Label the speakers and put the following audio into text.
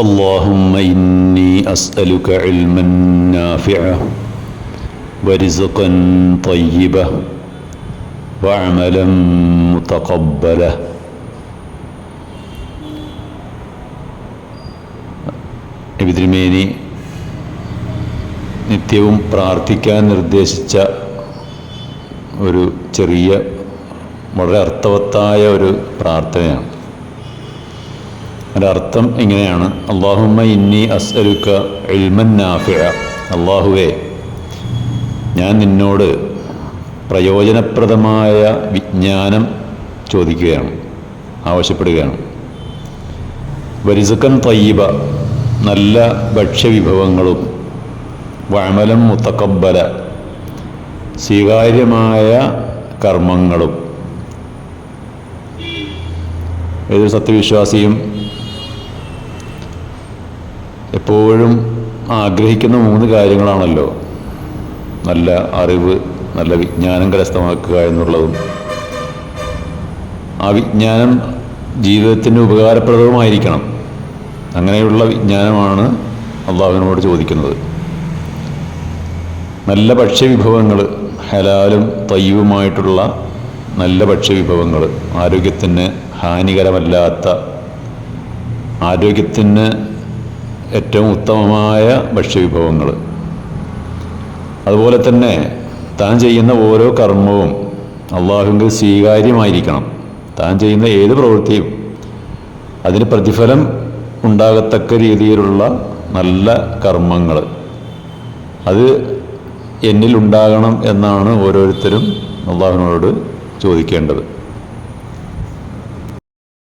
Speaker 1: اللهم إني أسألك علما نافعا ورزقا طيبا وعملا متقبلا. നബി തിരുമേനി നിത്യവും പ്രാർത്ഥിക്കാൻ നിർദ്ദേശിച്ച ഒരു ചെറിയ വളരെ അർത്ഥവത്തായ ഒരു പ്രാർത്ഥനയാണ്. അതിൻ്റെ അർത്ഥം ഇങ്ങനെയാണ്: അല്ലാഹുമ്മ ഇന്നി അസ്അലുക ഇൽമൻ നാഫിഅ. അല്ലാഹുവേ, ഞാൻ നിന്നോട് പ്രയോജനപ്രദമായ വിജ്ഞാനം ചോദിക്കുകയാണ്, ആവശ്യപ്പെടുകയാണ്. വരിസുക്കൻ തയ്യിബ, നല്ല ഭക്ഷ്യവിഭവങ്ങളും, വഅമലൻ മുതഖബ്ബല, സ്വീകാര്യമായ കർമ്മങ്ങളും. ഏതൊരു സത്യവിശ്വാസിയും എപ്പോഴും ആഗ്രഹിക്കുന്ന 3 കാര്യങ്ങളാണല്ലോ: നല്ല അറിവ്, നല്ല വിജ്ഞാനം കരസ്ഥമാക്കുക എന്നുള്ളതും, ആ വിജ്ഞാനം ജീവിതത്തിന് ഉപകാരപ്രദവുമായിരിക്കണം. അങ്ങനെയുള്ള വിജ്ഞാനമാണ് അള്ളാഹുവിനോട് ചോദിക്കുന്നത്. നല്ല ഭക്ഷ്യവിഭവങ്ങൾ, ഹലാലും തയ്യിബുമായിട്ടുള്ള നല്ല ഭക്ഷ്യവിഭവങ്ങൾ, ആരോഗ്യത്തിന് ഹാനികരമല്ലാത്ത, ആരോഗ്യത്തിന് ഏറ്റവും ഉത്തമമായ ഭക്ഷ്യവിഭവങ്ങൾ. അതുപോലെ തന്നെ താൻ ചെയ്യുന്ന ഓരോ കർമ്മവും അള്ളാഹുവിന് സ്വീകാര്യമായിരിക്കണം. താൻ ചെയ്യുന്ന ഏത് പ്രവൃത്തിയും അതിന് പ്രതിഫലം ഉണ്ടാകത്തക്ക രീതിയിലുള്ള നല്ല കർമ്മങ്ങൾ അത് എന്നിൽ ഉണ്ടാകണം എന്നാണ് ഓരോരുത്തരും അള്ളാഹുവിനോട് ചോദിക്കേണ്ടത്.